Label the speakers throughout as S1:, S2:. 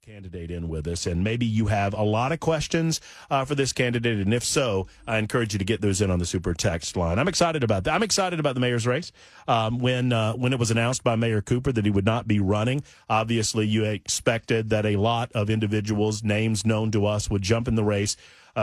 S1: candidate in with us, and maybe you have a lot of questions for this candidate, and if so, I encourage you to get those in on the super text line. I'm excited about that. I'm excited about the mayor's race. When it was announced by Mayor Cooper that he would not be running, obviously you expected that a lot of individuals, names known to us, would jump in the race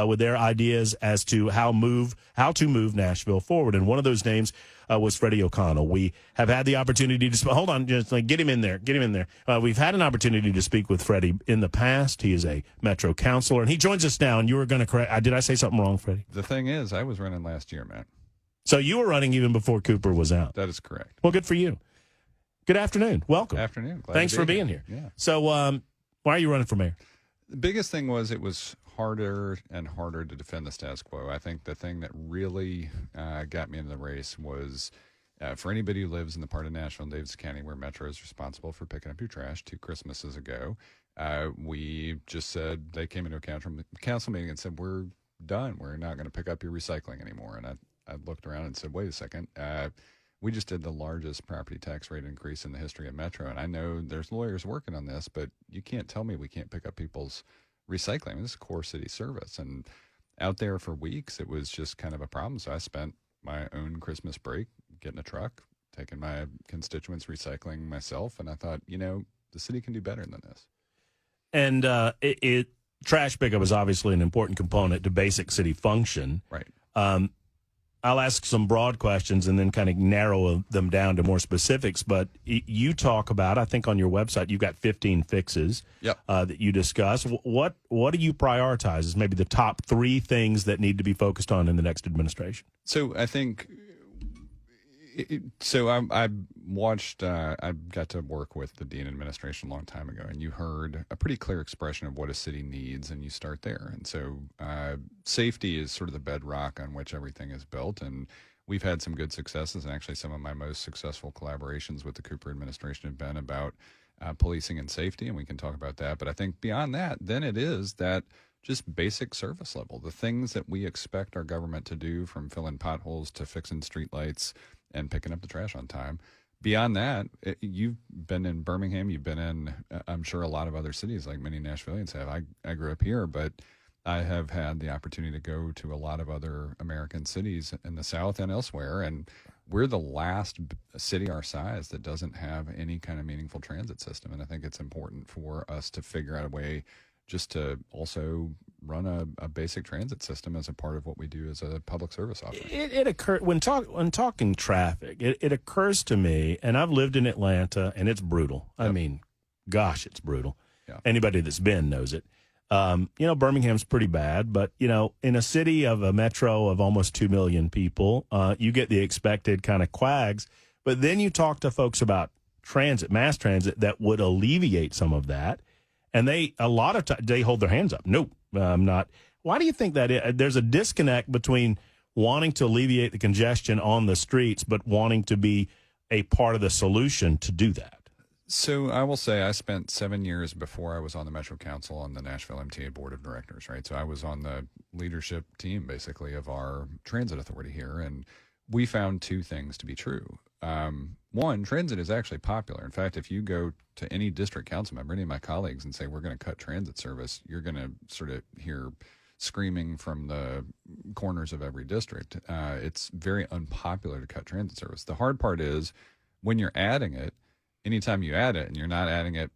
S1: with their ideas as to how to move Nashville forward. And one of those names was Freddie O'Connell. We have had the opportunity to hold on, just get him in there. We've had an opportunity to speak with Freddie in the past. He is a Metro councilor, and he joins us now. And you were going to correct. Did I say something wrong, Freddie?
S2: The thing is, I was running last year, man.
S1: So you were running even before Cooper was out.
S2: That is correct.
S1: Well, good for you. Good afternoon. Welcome.
S2: Afternoon.
S1: Thanks for being here.
S2: Yeah.
S1: So why are you running for mayor?
S2: The biggest thing was it was harder and harder to defend the status quo. I think the thing that really got me into the race was for anybody who lives in the part of Nashville and Davidson County where Metro is responsible for picking up your trash 2 Christmases ago, we just said, they came into a council meeting and said, we're done. We're not going to pick up your recycling anymore. And I looked around and said, wait a second. We just did the largest property tax rate increase in the history of Metro. And I know there's lawyers working on this, but you can't tell me we can't pick up people's recycling. I mean, this is a core city service. And out there for weeks, it was just kind of a problem. So I spent my own Christmas break getting a truck, taking my constituents recycling myself. And I thought, the city can do better than this.
S1: And trash pickup is obviously an important component to basic city function.
S2: Right.
S1: I'll ask some broad questions and then kind of narrow them down to more specifics. But you talk about, I think on your website, you've got 15 fixes that you discuss. What do you prioritize as maybe the top 3 things that need to be focused on in the next administration?
S2: So I think, I watched, I got to work with the Dean administration a long time ago, and you heard a pretty clear expression of what a city needs, and you start there. And so safety is sort of the bedrock on which everything is built, and we've had some good successes, and actually some of my most successful collaborations with the Cooper administration have been about policing and safety, and we can talk about that. But I think beyond that, then it is that just basic service level, the things that we expect our government to do, from filling potholes to fixing streetlights and picking up the trash on time. Beyond that, you've been in Birmingham, you've been in, I'm sure, a lot of other cities like many Nashvillians have. I grew up here, but I have had the opportunity to go to a lot of other American cities in the South and elsewhere, and we're the last city our size that doesn't have any kind of meaningful transit system. And I think it's important for us to figure out a way just to also run a basic transit system as a part of what we do as a public service offering.
S1: It occurs when talking traffic. It occurs to me, and I've lived in Atlanta, and it's brutal. Yep. I mean, gosh, it's brutal. Yeah. Anybody that's been knows it. Birmingham's pretty bad, but in a city of a metro of almost 2 million people, you get the expected kind of quags. But then you talk to folks about transit, mass transit, that would alleviate some of that. And a lot of times, they hold their hands up. Nope, I'm not. Why do you think that is? There's a disconnect between wanting to alleviate the congestion on the streets, but wanting to be a part of the solution to do that?
S2: So I will say I spent 7 years before I was on the Metro Council on the Nashville MTA Board of Directors, right? So I was on the leadership team, basically, of our transit authority here. And we found 2 things to be true. One, transit is actually popular. In fact, if you go to any district council member, any of my colleagues, and say we're going to cut transit service, you're going to sort of hear screaming from the corners of every district. It's very unpopular to cut transit service. The hard part is when you're adding it, anytime you add it and you're not adding it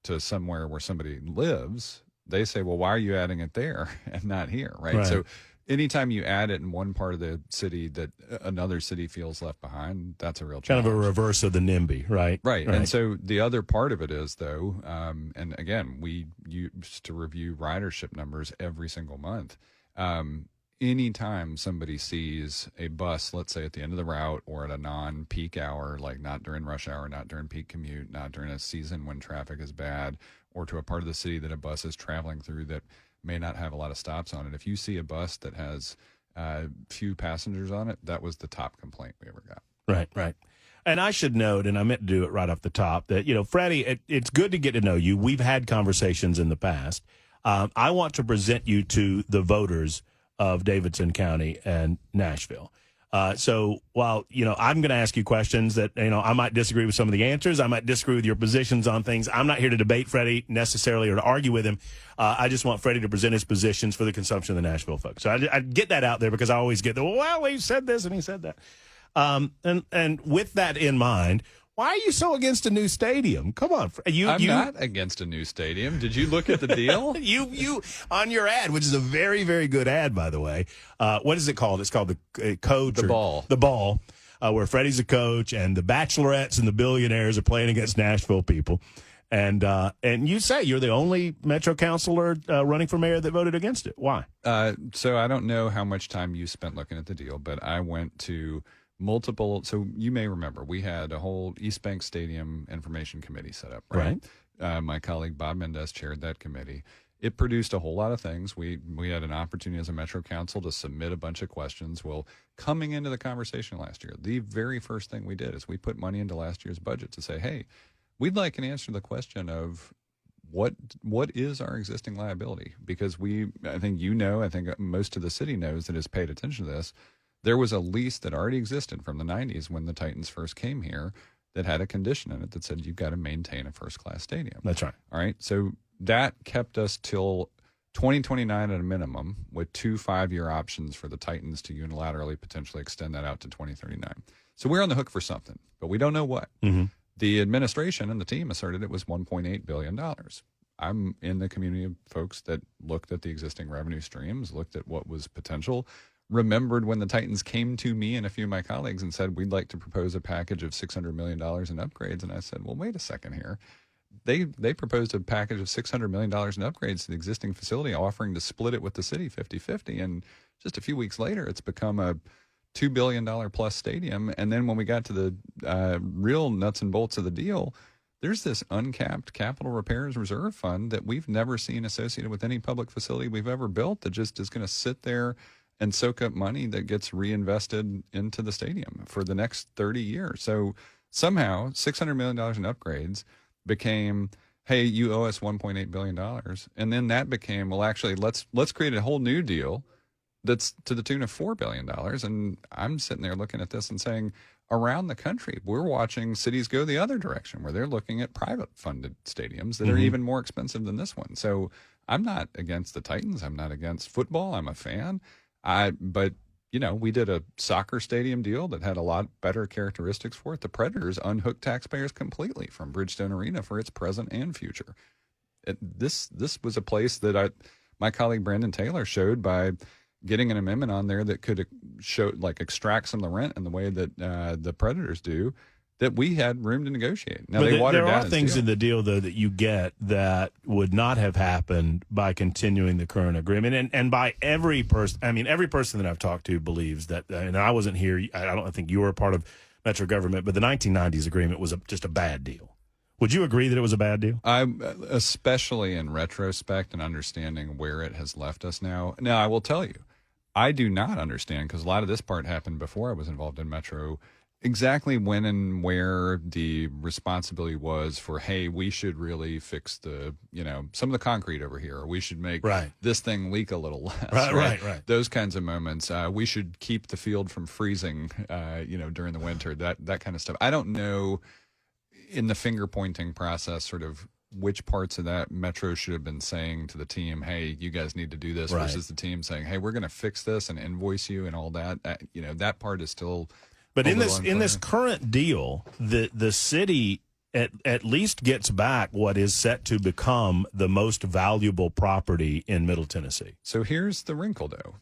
S2: to somewhere where somebody lives, they say, well, why are you adding it there and not here, right? So anytime you add it in one part of the city that another city feels left behind, that's a real challenge.
S1: Kind of a reverse of the NIMBY, right?
S2: Right. And so the other part of it is, though, and again, we used to review ridership numbers every single month. Anytime somebody sees a bus, let's say at the end of the route or at a non-peak hour, like not during rush hour, not during peak commute, not during a season when traffic is bad, or to a part of the city that a bus is traveling through that may not have a lot of stops on it. If you see a bus that has few passengers on it, that was the top complaint we ever got.
S1: Right. And I should note, and I meant to do it right off the top, that, Freddie, it's good to get to know you. We've had conversations in the past. I want to present you to the voters of Davidson County and Nashville. So while, I'm going to ask you questions that, I might disagree with some of the answers. I might disagree with your positions on things. I'm not here to debate Freddie necessarily or to argue with him. I just want Freddie to present his positions for the consumption of the Nashville folks. So I get that out there because I always get he said this and he said that. And with that in mind, why are you so against a new stadium? Come on.
S2: I'm not against a new stadium. Did you look at the deal?
S1: you on your ad, which is a very, very good ad, by the way. What is it called? It's called the Coach.
S2: The Ball.
S1: The Ball, where Freddie's a coach and the bachelorettes and the billionaires are playing against Nashville people. And you say you're the only Metro councilor running for mayor that voted against it. Why?
S2: So I don't know how much time you spent looking at the deal, but I went to multiple. So you may remember we had a whole East Bank Stadium Information Committee set up, right? My colleague Bob Mendez chaired that committee. It produced a whole lot of things. We had an opportunity as a Metro Council to submit a bunch of questions. Well, coming into the conversation last year, the very first thing we did is we put money into last year's budget to say, hey, we'd like an answer to the question of what is our existing liability? Because I think I think most of the city knows that has paid attention to this. There was a lease that already existed from the 90s when the Titans first came here that had a condition in it that said you've got to maintain a first-class stadium.
S1: That's right.
S2: All right. So that kept us till 2029 at a minimum with 2 5-year options for the Titans to unilaterally potentially extend that out to 2039. So we're on the hook for something, but we don't know what.
S1: Mm-hmm.
S2: The administration and the team asserted it was $1.8 billion. I'm in the community of folks that looked at the existing revenue streams, looked at what was potential, remembered when the Titans came to me and a few of my colleagues and said, we'd like to propose a package of $600 million in upgrades. And I said, well, wait a second here. They proposed a package of $600 million in upgrades to the existing facility, offering to split it with the city 50-50. And just a few weeks later, it's become a $2 billion plus stadium. And then when we got to the real nuts and bolts of the deal, there's this uncapped capital repairs reserve fund that we've never seen associated with any public facility we've ever built that just is going to sit there and soak up money that gets reinvested into the stadium for the next 30 years. So somehow $600 million in upgrades became, hey, you owe us $1.8 billion. And then that became, well, actually, let's create a whole new deal that's to the tune of $4 billion. And I'm sitting there looking at this and saying, around the country, we're watching cities go the other direction where they're looking at private funded stadiums that are even more expensive than this one. So I'm not against the Titans. I'm not against football. I'm a fan. But we did a soccer stadium deal that had a lot better characteristics for it. The Predators unhooked taxpayers completely from Bridgestone Arena for its present and future. This was a place that my colleague Brandon Taylor showed by getting an amendment on there that could extract some of the rent in the way that the Predators do, that we had room to negotiate. Now,
S1: there are things in the deal, though, that you get that would not have happened by continuing the current agreement. And by every person, every person that I've talked to believes that, and I wasn't here, I think you were a part of Metro government, but the 1990s agreement was just a bad deal. Would you agree that it was a bad deal?
S2: Especially in retrospect and understanding where it has left us now. Now, I will tell you, I do not understand, because a lot of this part happened before I was involved in Metro, exactly when and where the responsibility was for, hey, we should really fix some of the concrete over here, or we should make this thing leak a little less.
S1: Right.
S2: Those kinds of moments. We should keep the field from freezing, during the winter, that kind of stuff. I don't know in the finger pointing process sort of which parts of that Metro should have been saying to the team, hey, you guys need to do this, versus the team saying, hey, we're going to fix this and invoice you and all that. That part is still.
S1: But in this current deal, the city at least gets back what is set to become the most valuable property in Middle Tennessee.
S2: So here's the wrinkle, though.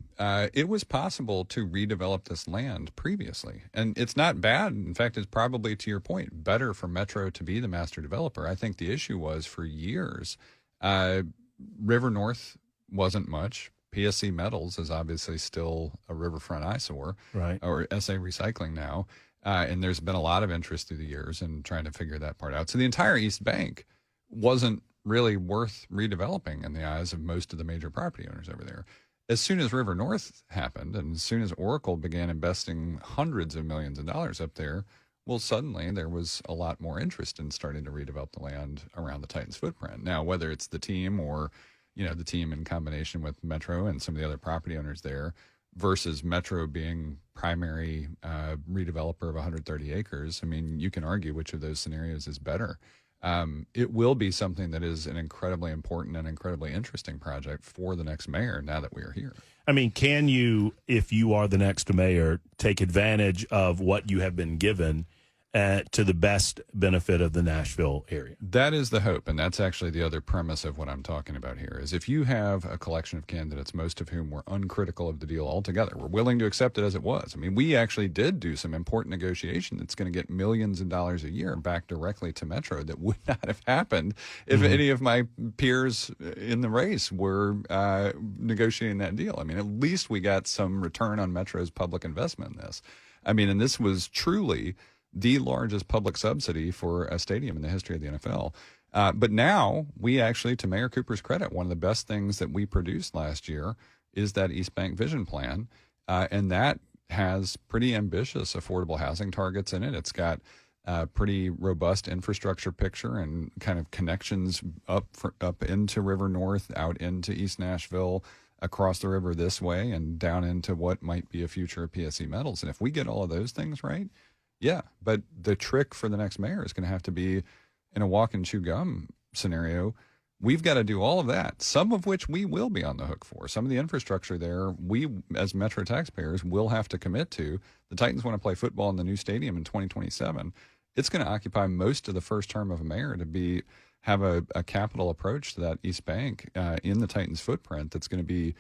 S2: It was possible to redevelop this land previously, and it's not bad. In fact, it's probably, to your point, better for Metro to be the master developer. I think the issue was, for years, River North wasn't much. PSC Metals is obviously still a riverfront eyesore, or SA Recycling now. And there's been a lot of interest through the years in trying to figure that part out. So the entire East Bank wasn't really worth redeveloping in the eyes of most of the major property owners over there. As soon as River North happened, and as soon as Oracle began investing hundreds of millions of dollars up there, well, suddenly there was a lot more interest in starting to redevelop the land around the Titans footprint. Now, whether it's the team or the team in combination with Metro and some of the other property owners there, versus Metro being primary redeveloper of 130 acres. I mean, you can argue which of those scenarios is better. It will be something that is an incredibly important and incredibly interesting project for the next mayor now that we are here.
S1: I mean, can you, if you are the next mayor, take advantage of what you have been given to the best benefit of the Nashville area?
S2: That is the hope, and that's actually the other premise of what I'm talking about here, is if you have a collection of candidates, most of whom were uncritical of the deal altogether, were willing to accept it as it was. I mean, we actually did do some important negotiation that's going to get millions of dollars a year back directly to Metro that would not have happened if any of my peers in the race were negotiating that deal. I mean, at least we got some return on Metro's public investment in this. I mean, and this was truly the largest public subsidy for a stadium in the history of the NFL. But now we actually, to Mayor Cooper's credit, one of the best things that we produced last year is that East Bank Vision Plan. And that has pretty ambitious affordable housing targets in it. It's got a pretty robust infrastructure picture and kind of connections up into River North, out into East Nashville, across the river this way, and down into what might be a future of PSC Metals. And if we get all of those things right, yeah, but the trick for the next mayor is going to have to be, in a walk and chew gum scenario, we've got to do all of that, some of which we will be on the hook for. Some of the infrastructure there, we as Metro taxpayers will have to commit to. The Titans want to play football in the new stadium in 2027. It's going to occupy most of the first term of a mayor to have a capital approach to that East Bank in the Titans footprint that's going to be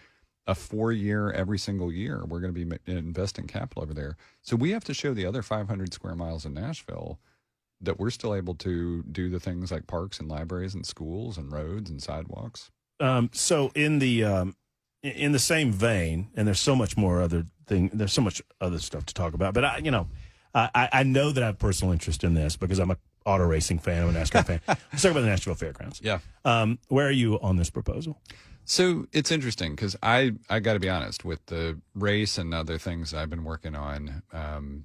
S2: a 4-year every single year. We're going to be investing capital over there. So we have to show the other 500 square miles in Nashville that we're still able to do the things like parks and libraries and schools and roads and sidewalks.
S1: So in the same vein, and there's so much more there's so much other stuff to talk about, but I know that I have personal interest in this because I'm a auto racing fan, I'm a NASCAR fan. Let's talk about the Nashville Fairgrounds.
S2: Yeah.
S1: Where are you on this proposal?
S2: So it's interesting because I got to be honest, with the race and other things I've been working on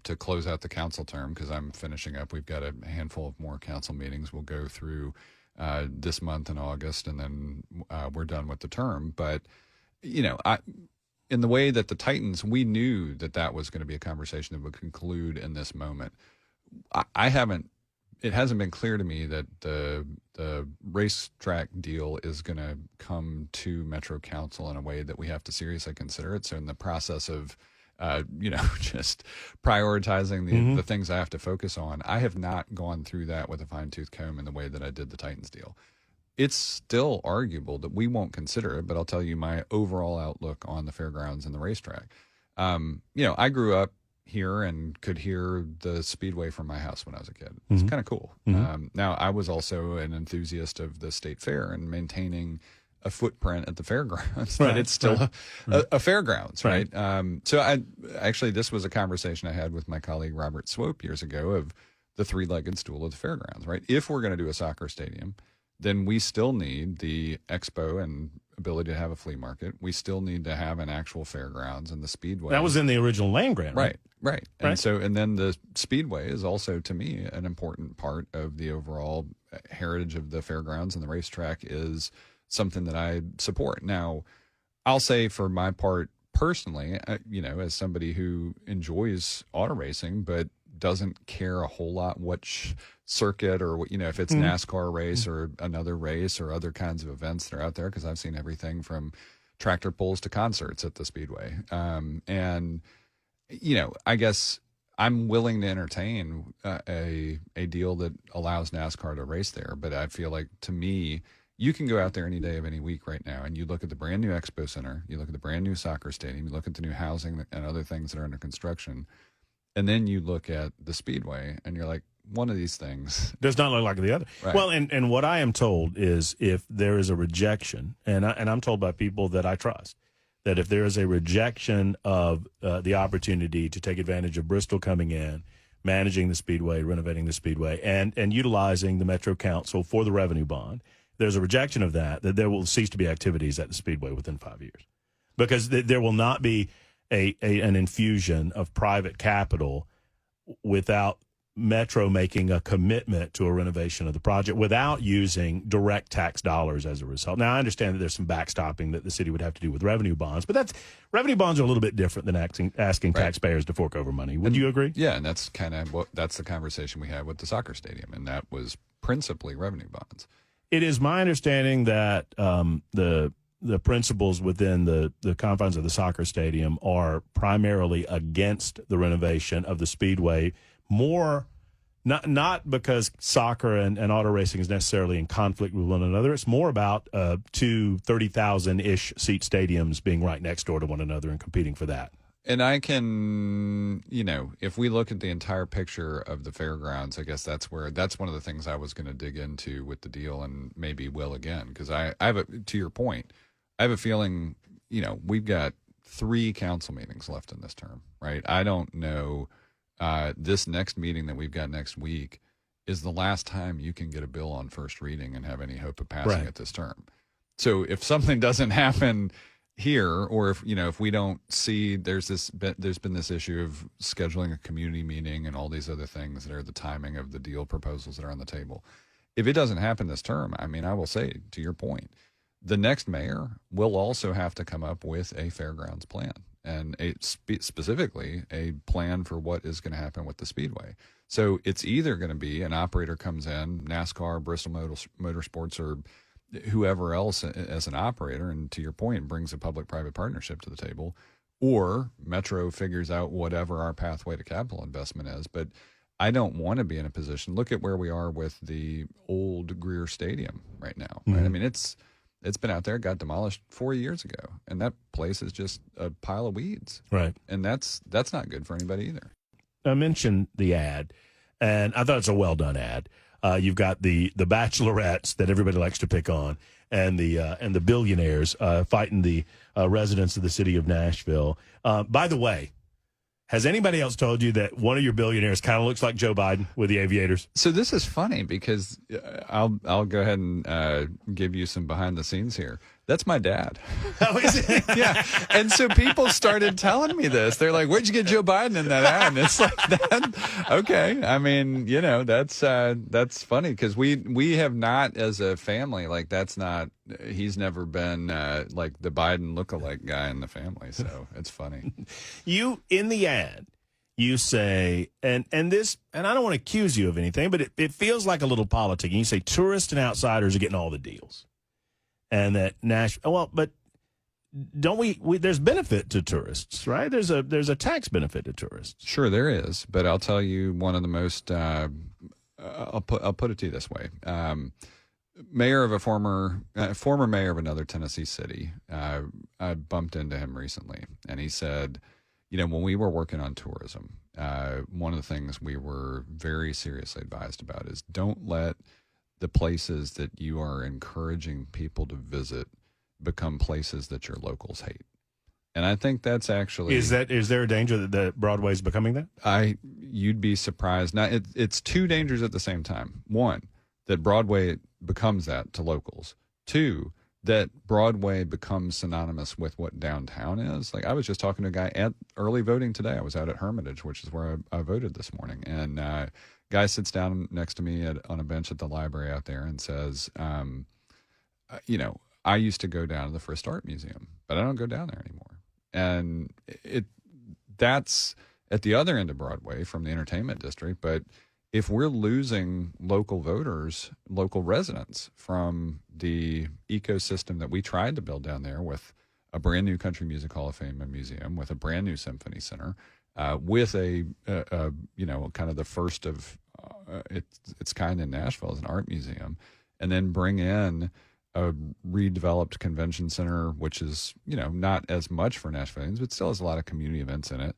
S2: to close out the council term, because I'm finishing up. We've got a handful of more council meetings we'll go through this month in August, and then we're done with the term. But, in the way that the Titans, we knew that was going to be a conversation that would conclude in this moment. It hasn't been clear to me that the racetrack deal is going to come to Metro Council in a way that we have to seriously consider it. So in the process of, just prioritizing the things I have to focus on, I have not gone through that with a fine-tooth comb in the way that I did the Titans deal. It's still arguable that we won't consider it, but I'll tell you my overall outlook on the fairgrounds and the racetrack. I grew up here and could hear the Speedway from my house when I was a kid. It's kind of cool. Now, I was also an enthusiast of the state fair and maintaining a footprint at the fairgrounds, but it's still a fairgrounds, right? So this was a conversation I had with my colleague Robert Swope years ago of the three-legged stool of the fairgrounds, right? If we're going to do a soccer stadium, then we still need the expo and ability to have a flea market. We still need to have an actual fairgrounds and the Speedway.
S1: That was in the original land grant, right?
S2: Right. And then the Speedway is also, to me, an important part of the overall heritage of the fairgrounds, and the racetrack is something that I support. Now, I'll say for my part personally, as somebody who enjoys auto racing but doesn't care a whole lot which circuit or if it's NASCAR race or another race or other kinds of events that are out there, because I've seen everything from tractor pulls to concerts at the Speedway. I guess I'm willing to entertain a deal that allows NASCAR to race there. But I feel like, to me, you can go out there any day of any week right now and you look at the brand new Expo Center, you look at the brand new soccer stadium, you look at the new housing and other things that are under construction, and then you look at the Speedway and you're like, one of these things
S1: does not look like the other.
S2: Right.
S1: Well, and what I am told is, if there is a rejection, and I'm told by people that I trust, that if there is a rejection of the opportunity to take advantage of Bristol coming in, managing the Speedway, renovating the Speedway, and utilizing the Metro Council for the revenue bond, there's a rejection of that there will cease to be activities at the Speedway within 5 years, because there will not be an infusion of private capital without Metro making a commitment to a renovation of the project without using direct tax dollars as a result. Now, I understand that there's some backstopping that the city would have to do with revenue bonds, but revenue bonds are a little bit different than asking taxpayers to fork over money. Would you agree?
S2: Yeah, and that's that's the conversation we had with the soccer stadium, and that was principally revenue bonds.
S1: It is my understanding that the principals within the confines of the soccer stadium are primarily against the renovation of the Speedway. Not because soccer and auto racing is necessarily in conflict with one another. It's more about two 30,000-ish seat stadiums being right next door to one another and competing for that.
S2: And I can, if we look at the entire picture of the fairgrounds, I guess that's one of the things I was going to dig into with the deal, and maybe will again, because I have to your point, I have a feeling, we've got 3 council meetings left in this term, right? I don't know. This next meeting that we've got next week is the last time you can get a bill on first reading and have any hope of passing it this term. So if something doesn't happen here, or if we don't see, there's been this issue of scheduling a community meeting and all these other things that are the timing of the deal proposals that are on the table. If it doesn't happen this term, I will say, to your point, the next mayor will also have to come up with a fairgrounds plan. And specifically a plan for what is going to happen with the Speedway. So it's either going to be an operator comes in, NASCAR, Bristol Motorsports, or whoever else as an operator, and to your point, brings a public-private partnership to the table, or Metro figures out whatever our pathway to capital investment is. But I don't want to be in a position. Look at where we are with the old Greer Stadium right now. Right? I mean, it's been out there, got demolished 4 years ago, and that place is just a pile of weeds.
S1: Right.
S2: And that's not good for anybody either.
S1: I mentioned the ad, and I thought it's a well-done ad. You've got the bachelorettes that everybody likes to pick on, and the billionaires fighting the residents of the city of Nashville. By the way, has anybody else told you that one of your billionaires kind of looks like Joe Biden with the aviators?
S2: So this is funny because I'll go ahead and give you some behind the scenes here. That's my dad.
S1: Oh, is it?
S2: Yeah. And so people started telling me this. They're like, "Where'd you get Joe Biden in that ad?" And it's like that. Okay. I mean, that's funny because we have not, as a family, like he's never been like the Biden lookalike guy in the family. So it's funny.
S1: You, in the ad, you say, and I don't want to accuse you of anything, but it feels like a little politic. And you say tourists and outsiders are getting all the deals. And that but don't we there's benefit to tourists, right? There's a tax benefit to tourists.
S2: Sure, there is, but I'll tell you one of the most. I'll put it to you this way: mayor of a former mayor of another Tennessee city. I bumped into him recently, and he said, when we were working on tourism, one of the things we were very seriously advised about is don't let the places that you are encouraging people to visit become places that your locals hate. And I think that's actually... Is
S1: there a danger that Broadway is becoming that?
S2: You'd be surprised. Now, it's 2 dangers at the same time. 1, that Broadway becomes that to locals. 2, that Broadway becomes synonymous with what downtown is. Like, I was just talking to a guy at early voting today. I was out at Hermitage, which is where I voted this morning. And guy sits down next to me on a bench at the library out there and says, I used to go down to the First Art Museum, but I don't go down there anymore. And that's at the other end of Broadway from the entertainment district. But if we're losing local voters, local residents from the ecosystem that we tried to build down there with a brand new Country Music Hall of Fame and museum, with a brand new symphony center, with a kind of the first of its kind in Nashville as an art museum, and then bring in a redeveloped convention center, which is, not as much for Nashvilleians, but still has a lot of community events in it.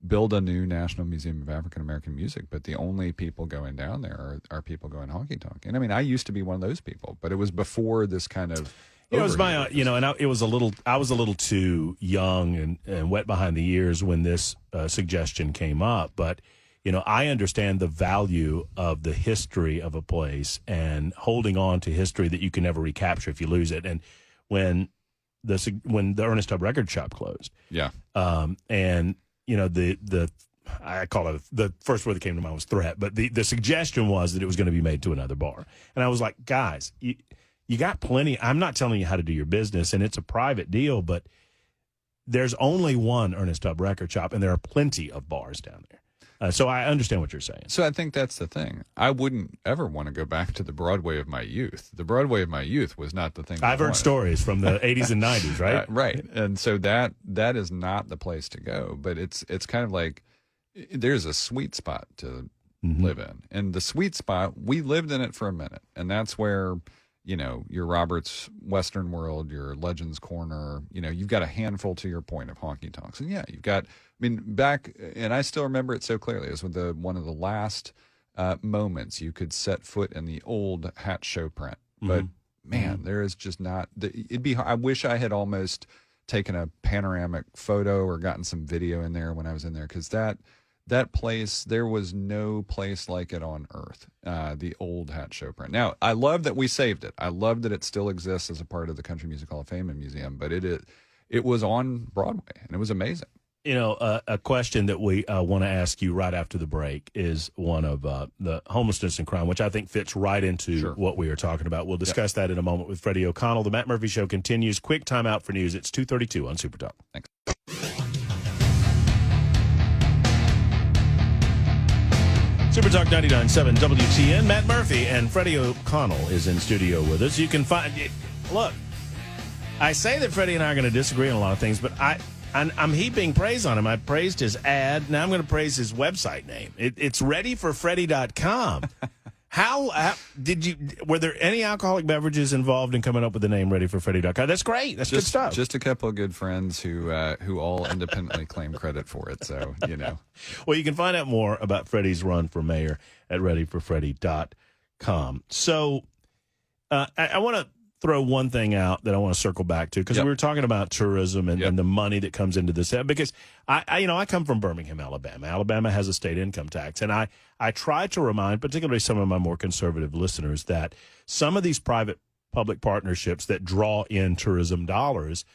S2: Build a new National Museum of African American Music, but the only people going down there are people going honky tonk. And I mean, I used to be one of those people, but it was before this kind of.
S1: It was my, I was a little too young and wet behind the ears when this suggestion came up. But, I understand the value of the history of a place and holding on to history that you can never recapture if you lose it. And when the Ernest Tubb Record Shop closed,
S2: yeah,
S1: and the I call it, the first word that came to mind was threat, but the suggestion was that it was going to be made to another bar. And I was like, guys, you got plenty. I'm not telling you how to do your business, and it's a private deal, but there's only one Ernest Tubb record shop, and there are plenty of bars down there. So I understand what you're saying.
S2: So I think that's the thing. I wouldn't ever want to go back to the Broadway of my youth. The Broadway of my youth was not the thing.
S1: I've heard stories from the 80s and 90s, right?
S2: Right. And so that is not the place to go. But it's kind of like there's a sweet spot to live in. And the sweet spot, we lived in it for a minute. And that's where, your Robert's Western World, your Legends Corner, you've got a handful, to your point, of honky tonks. And yeah, you've got, back, and I still remember it so clearly. It was with one of the last moments you could set foot in the old Hat Show print. But man, there is just not, I wish I had almost taken a panoramic photo or gotten some video in there when I was in there, because that place, there was no place like it on earth, the old Hat Show print. Now, I love that we saved it. I love that it still exists as a part of the Country Music Hall of Fame and Museum, but it was on Broadway, and it was amazing.
S1: A question that we want to ask you right after the break is one of the homelessness and crime, which I think fits right into what we are talking about. We'll discuss that in a moment with Freddie O'Connell. The Matt Murphy Show continues. Quick timeout for news. It's 2:32 on Super Talk.
S2: Thanks.
S1: Super Talk 99.7 WTN. Matt Murphy and Freddie O'Connell is in studio with us. You can find look, I say that Freddie and I are going to disagree on a lot of things, but I'm heaping praise on him. I praised his ad. Now I'm going to praise his website name. It's readyforfreddie.com. Were there any alcoholic beverages involved in coming up with the name readyforfreddie.com? That's great. That's good stuff.
S2: Just a couple of good friends who all independently claim credit for it. So,
S1: Well, you can find out more about Freddie's run for mayor at readyforfreddie.com. So I want to throw one thing out that I want to circle back to, because we were talking about tourism and the money that comes into this. Because I come from Birmingham, Alabama. Alabama has a state income tax, and I try to remind, particularly some of my more conservative listeners, that some of these private-public partnerships that draw in tourism dollars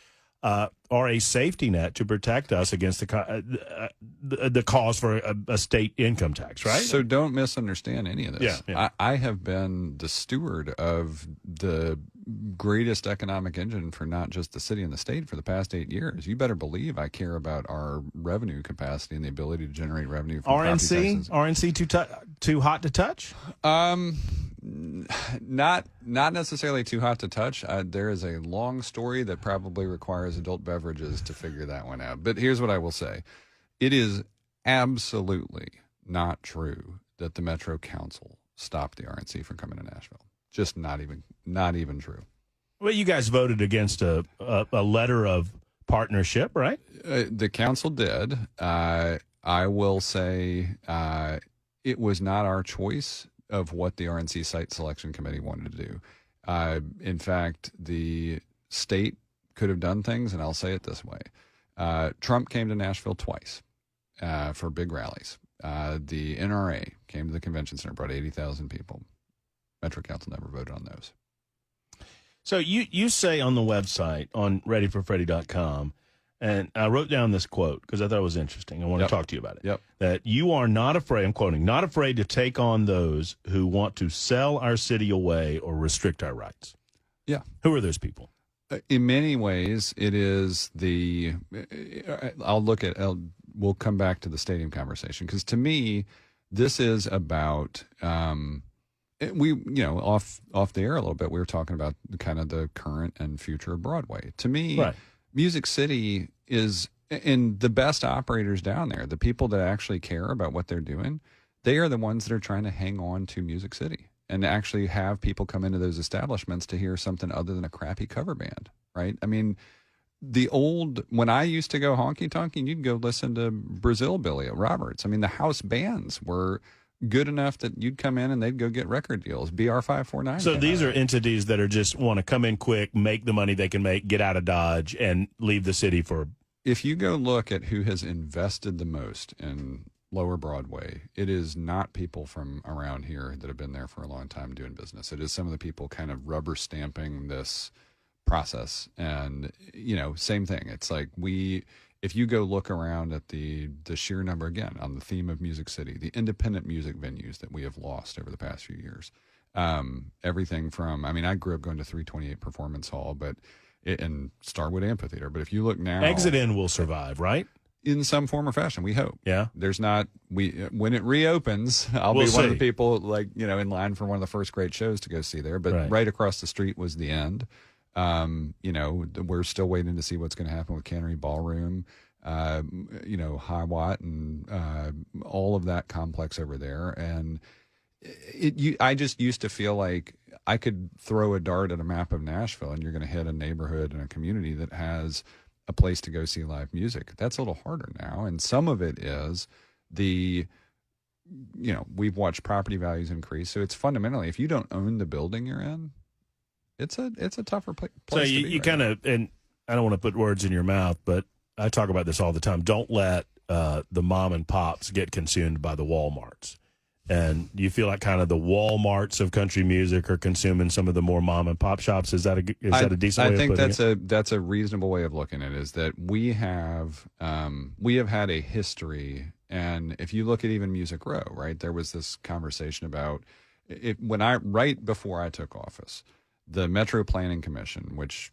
S1: are a safety net to protect us against the cause for a state income tax, right?
S2: So don't misunderstand any of this.
S1: Yeah.
S2: I have been the steward of the greatest economic engine for not just the city and the state for the past 8 years. You better believe I care about our revenue capacity and the ability to generate revenue from
S1: RNC too hot to touch?
S2: Not necessarily too hot to touch. There is a long story that probably requires adult beverages to figure that one out. But here's what I will say. It is absolutely not true that the Metro Council stopped the RNC from coming to Nashville. Just not even true.
S1: Well, you guys voted against a letter of partnership, right?
S2: The council did. I will say it was not our choice of what the RNC Site Selection Committee wanted to do. In fact, the state could have done things, and I'll say it this way. Trump came to Nashville twice for big rallies. The NRA came to the convention center, brought 80,000 people. Metro Council never voted on those.
S1: So you say on the website, on readyforfreddie.com, and I wrote down this quote because I thought it was interesting. I want to talk to you about it. That you are not afraid, I'm quoting, not afraid to take on those who want to sell our city away or restrict our rights.
S2: Yeah.
S1: Who are those people?
S2: In many ways, it is we'll come back to the stadium conversation, because to me, this is about, off the air a little bit, we were talking about kind of the current and future of Broadway. To me, Music City is, and the best operators down there, the people that actually care about what they're doing, they are the ones that are trying to hang on to Music City and actually have people come into those establishments to hear something other than a crappy cover band, right? I mean, when I used to go honky-tonking, you'd go listen to Brazil Billy at Roberts. I mean, the house bands were good enough that you'd come in and they'd go get record deals. BR 549.
S1: So these are entities that are just want to come in quick, make the money they can make, get out of Dodge, and leave the city for.
S2: If you go look at who has invested the most in Lower Broadway, it is not people from around here that have been there for a long time doing business. It is some of the people kind of rubber stamping this process. And, same thing. It's like if you go look around at the sheer number, again, on the theme of Music City, the independent music venues that we have lost over the past few years, everything from, I mean, I grew up going to 328 Performance Hall, and Starwood Amphitheater. But if you look now,
S1: Exit In will survive, right?
S2: In some form or fashion, we hope.
S1: Yeah.
S2: There's not, when it reopens, I'll be one of the people, like, in line for one of the first great shows to go see there. But right across the street was the End. We're still waiting to see what's going to happen with Cannery Ballroom, High Watt, and all of that complex over there. And I just used to feel like I could throw a dart at a map of Nashville and you're going to hit a neighborhood and a community that has a place to go see live music. That's a little harder now. And some of it is we've watched property values increase. So it's fundamentally, if you don't own the building you're in, it's a tougher place
S1: so
S2: to be.
S1: You kind of, and I don't want to put words in your mouth, but I talk about this all the time. Don't let the mom and pops get consumed by the Walmarts. And do you feel like kind of the Walmarts of country music are consuming some of the more mom and pop shops? Is that a decent way of putting it?
S2: I think that's a reasonable way of looking at it, is that we have had a history. And if you look at even Music Row, right, there was this conversation about it right before I took office, the Metro Planning Commission, which,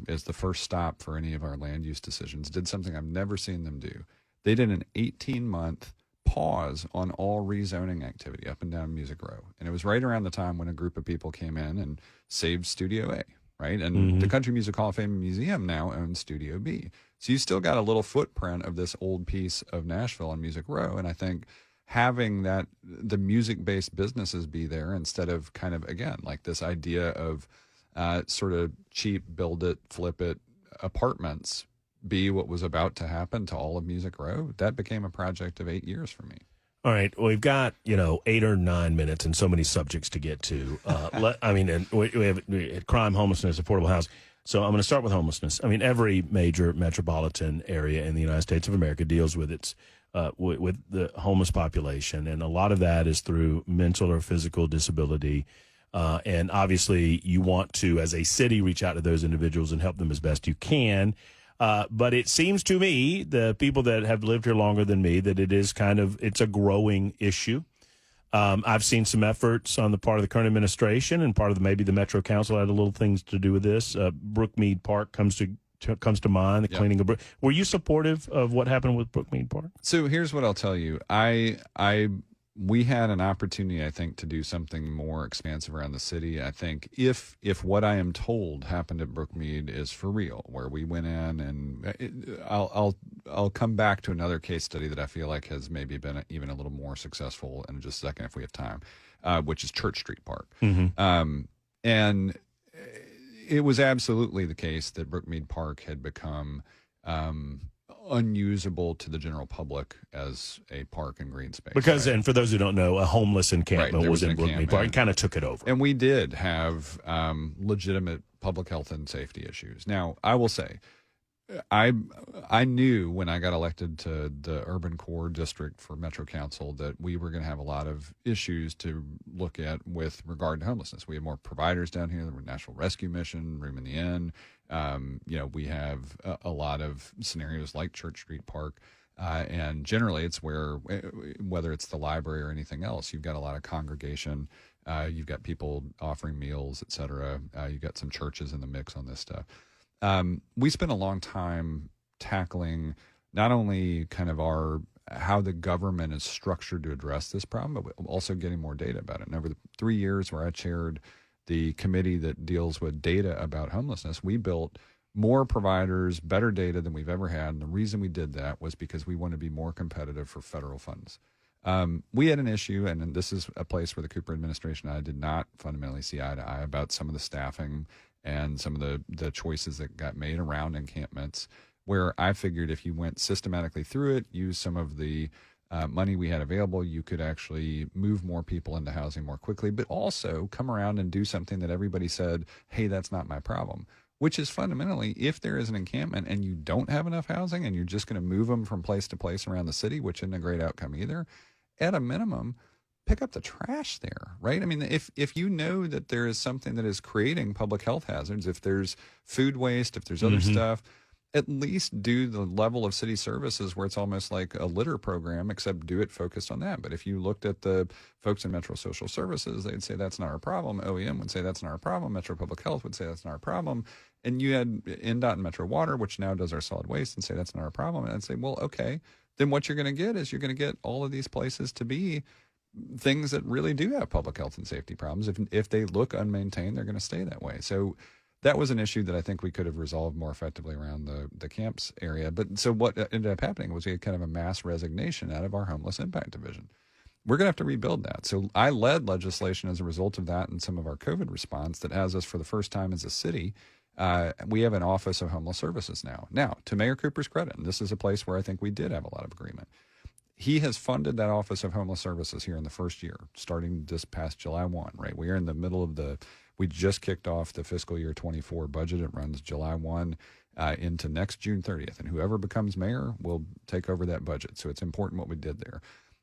S2: is the first stop for any of our land use decisions, did something I've never seen them do. They did an 18-month pause on all rezoning activity up and down Music Row. And it was right around the time when a group of people came in and saved Studio A, right? And the Country Music Hall of Fame Museum now owns Studio B. So you still got a little footprint of this old piece of Nashville on Music Row. And I think having the music-based businesses be there instead of kind of, again, like this idea of sort of cheap, build it, flip it apartments be what was about to happen to all of Music Row, that became a project of 8 years for me.
S1: All right. Well, we've got, 8 or 9 minutes and so many subjects to get to. And we have crime, homelessness, affordable housing. So I'm going to start with homelessness. I mean, every major metropolitan area in the United States of America deals with its with the homeless population. And a lot of that is through mental or physical disability. And obviously you want to, as a city, reach out to those individuals and help them as best you can. But it seems to me, the people that have lived here longer than me, that it's a growing issue. I've seen some efforts on the part of the current administration and part of maybe the Metro Council had a little things to do with this. Brookmead Park comes to mind, the cleaning of Brook. Were you supportive of what happened with Brookmead Park?
S2: So here's what I'll tell you. We had an opportunity, I think, to do something more expansive around the city. I think if what I am told happened at Brookmead is for real, where we went in and I'll come back to another case study that I feel like has maybe been even a little more successful in just a second if we have time, which is Church Street Park. And it was absolutely the case that Brookmead Park had become unusable to the general public as a park and green space.
S1: Because, and for those who don't know, a homeless encampment was in Brookmead Park and kind of took it over.
S2: And we did have legitimate public health and safety issues. Now, I will say, I knew when I got elected to the urban core district for Metro Council that we were going to have a lot of issues to look at with regard to homelessness. We have more providers down here. The National Rescue Mission, Room in the Inn. We have a lot of scenarios like Church Street Park. And generally it's whether it's the library or anything else, you've got a lot of congregation. You've got people offering meals, et cetera. You've got some churches in the mix on this stuff. We spent a long time tackling not only kind of how the government is structured to address this problem, but also getting more data about it. And over the 3 years where I chaired the committee that deals with data about homelessness, we built more providers, better data than we've ever had. And the reason we did that was because we want to be more competitive for federal funds. We had an issue, and this is a place where the Cooper administration and I did not fundamentally see eye to eye about some of the staffing and some of the choices that got made around encampments, where I figured if you went systematically through it, use some of the money we had available, you could actually move more people into housing more quickly, but also come around and do something that everybody said, hey, that's not my problem, which is fundamentally, if there is an encampment and you don't have enough housing and you're just going to move them from place to place around the city, which isn't a great outcome either, at a minimum, pick up the trash there, right? I mean, if you know that there is something that is creating public health hazards, if there's food waste, if there's other stuff, at least do the level of city services where it's almost like a litter program, except do it focused on that. But if you looked at the folks in Metro Social Services, they'd say that's not our problem. OEM would say that's not our problem. Metro Public Health would say that's not our problem. And you had NDOT and Metro Water, which now does our solid waste, and say that's not our problem. And I'd say, well, okay, then what you're going to get is you're going to get all of these places to be things that really do have public health and safety problems. If they look unmaintained, they're going to stay that way. So that was an issue that I think we could have resolved more effectively around the camps area. But so what ended up happening was we had kind of a mass resignation out of our homeless impact division. We're going to have to rebuild that. So I led legislation as a result of that and some of our COVID response that has us for the first time as a city. We have an Office of Homeless Services now. Now, to Mayor Cooper's credit, and this is a place where I think we did have a lot of agreement, he has funded that Office of Homeless Services here in the first year, starting this past July 1, right? We are in the middle of we just kicked off the fiscal year 24 budget. It runs July 1 into next June 30th. And whoever becomes mayor will take over that budget. So it's important what we did there.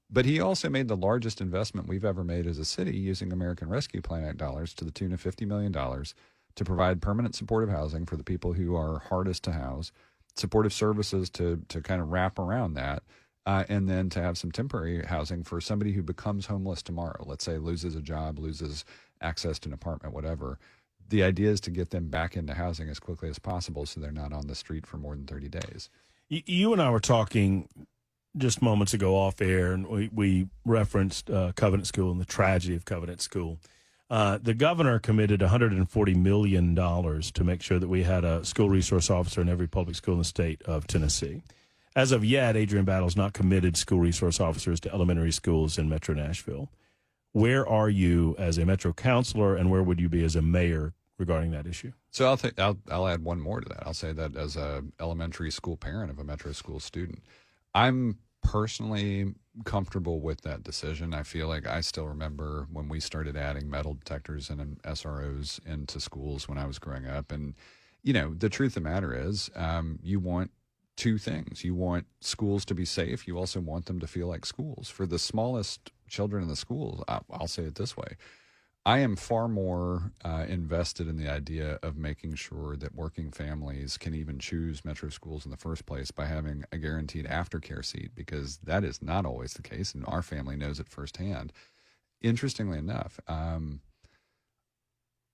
S2: But he also made the largest investment we've ever made as a city using American Rescue Plan Act dollars to the tune of $50 million to provide permanent supportive housing for the people who are hardest to house, supportive services to kind of wrap around that, and then to have some temporary housing for somebody who becomes homeless tomorrow. Let's say loses a job, loses access to an apartment, whatever. The idea is to get them back into housing as quickly as possible so they're not on the street for more than 30 days.
S1: You and I were talking just moments ago off air, and we referenced Covenant School and the tragedy of Covenant School. The governor committed $140 million to make sure that we had a school resource officer in every public school in the state of Tennessee. As of yet, Adrian Battle's not committed school resource officers to elementary schools in Metro Nashville. Where are you as a Metro councilor, and where would you be as a mayor regarding that issue?
S2: So I'll add one more to that. I'll say that as a elementary school parent of a Metro school student, I'm personally comfortable with that decision. I feel like I still remember when we started adding metal detectors and SROs into schools when I was growing up. And, you know, the truth of the matter is you want two things. You want schools to be safe. You also want them to feel like schools. For the smallest children in the schools, I'll say it this way. I am far more invested in the idea of making sure that working families can even choose Metro schools in the first place by having a guaranteed aftercare seat, because that is not always the case, and our family knows it firsthand. Interestingly enough,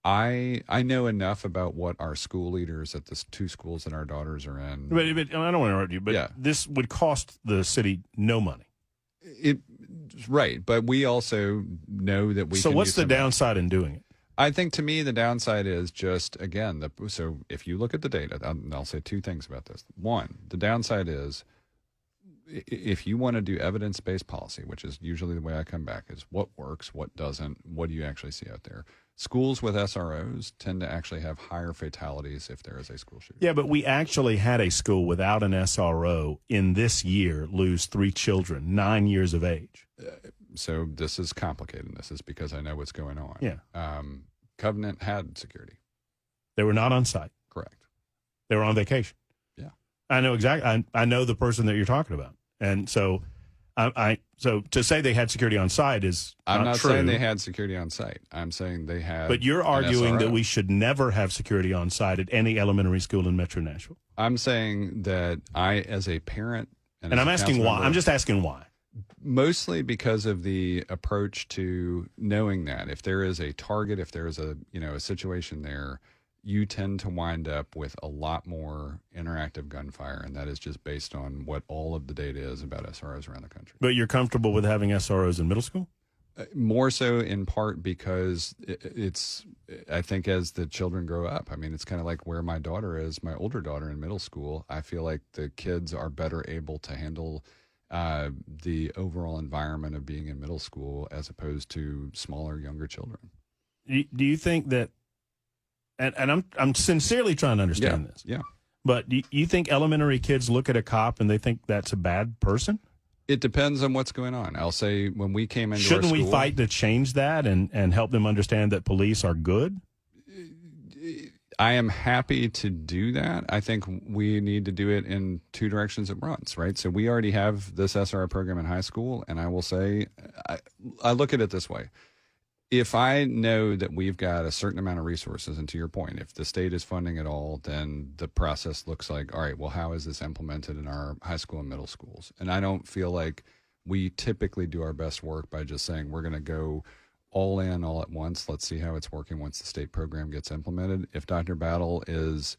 S2: I know enough about what our school leaders at the two schools that our daughters are in.
S1: But I don't want to interrupt you, but yeah, this would cost the city no money.
S2: Right, but we also know that we.
S1: So what's the downside in doing it?
S2: I think to me the downside is just, again, so if you look at the data, I'll say two things about this. One, the downside is if you want to do evidence-based policy, which is usually the way I come back, is what works, what doesn't, what do you actually see out there. Schools with SROs tend to actually have higher fatalities if there is a school shooting.
S1: Yeah, but we actually had a school without an SRO in this year lose 3 children, 9 years of age.
S2: So this is complicated. This is because I know what's going on.
S1: Yeah.
S2: Covenant had security.
S1: They were not on site.
S2: Correct.
S1: They were on vacation.
S2: Yeah.
S1: I know exactly. I know the person that you're talking about. And so so to say they had security on site is
S2: I'm not
S1: true.
S2: saying they had security on site. I'm saying they had.
S1: But you're arguing that we should never have security on site at any elementary school in Metro Nashville.
S2: I'm saying that I, as a parent,
S1: and I'm asking why. I'm just asking why.
S2: Mostly because of the approach to knowing that if there is a target, if there is a situation there, you tend to wind up with a lot more interactive gunfire, and that is just based on what all of the data is about SROs around the country.
S1: But you're comfortable with having SROs in middle school?
S2: More so in part because it's, I think as the children grow up, I mean, it's kind of like where my daughter is, my older daughter in middle school. I feel like the kids are better able to handle the overall environment of being in middle school as opposed to smaller, younger children.
S1: Do you think that, and I'm sincerely trying to understand this.
S2: Yeah.
S1: But do you think elementary kids look at a cop and they think that's a bad person?
S2: It depends on what's going on. I'll say when we came into
S1: Shouldn't
S2: our school,
S1: we fight to change that and help them understand that police are good?
S2: I am happy to do that. I think we need to do it in two directions at once, right? So we already have this SRO program in high school, and I will say, I look at it this way. if I know that we've got a certain amount of resources, and to your point, if the state is funding it all, then the process looks like, all right, well, how is this implemented in our high school and middle schools? And I don't feel like we typically do our best work by just saying we're going to go all in all at once. Let's see how it's working once the state program gets implemented. If Dr. Battle is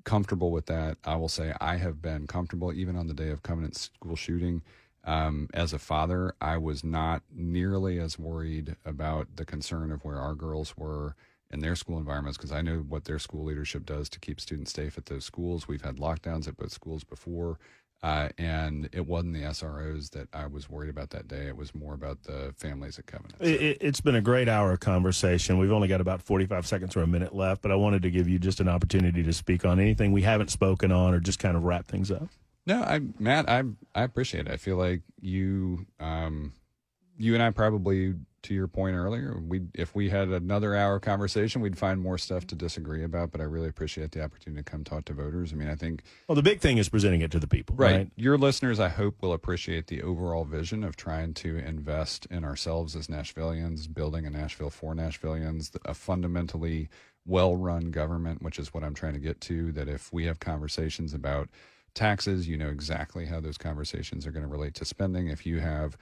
S2: comfortable with that, I will say I have been comfortable even on the day of Covenant school shooting. As a father, I was not nearly as worried about the concern of where our girls were in their school environments, because I know what their school leadership does to keep students safe at those schools. We've had lockdowns at both schools before, and it wasn't the SROs that I was worried about that day. It was more about the families at Covenant. So.
S1: It's been a great hour of conversation. We've only got about 45 seconds or a minute left, but I wanted to give you just an opportunity to speak on anything we haven't spoken on or just kind of wrap things up.
S2: No, Matt, I appreciate it. I feel like you and I probably, to your point earlier, if we had another hour conversation, we'd find more stuff to disagree about. But I really appreciate the opportunity to come talk to voters. I mean, I think
S1: the big thing is presenting it to the people, right?
S2: Your listeners, I hope, will appreciate the overall vision of trying to invest in ourselves as Nashvillians, building a Nashville for Nashvillians, a fundamentally well-run government, which is what I'm trying to get to. That if we have conversations about taxes, you know exactly how those conversations are going to relate to spending. If you have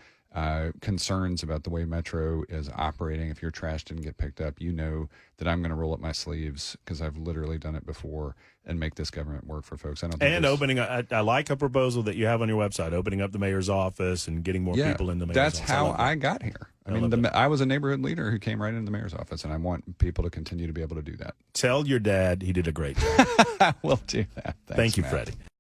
S2: concerns about the way Metro is operating, if your trash didn't get picked up, you know that I'm going to roll up my sleeves, because I've literally done it before, and make this government work for folks. I like a proposal that you have on your website, opening up the mayor's office and getting more people in the mayor's office. That's how I got here. I was a neighborhood leader who came right into the mayor's office, and I want people to continue to be able to do that.
S1: Tell your dad he did a great job.
S2: I will do that. Thanks,
S1: Thank you,
S2: Matt.
S1: Freddie.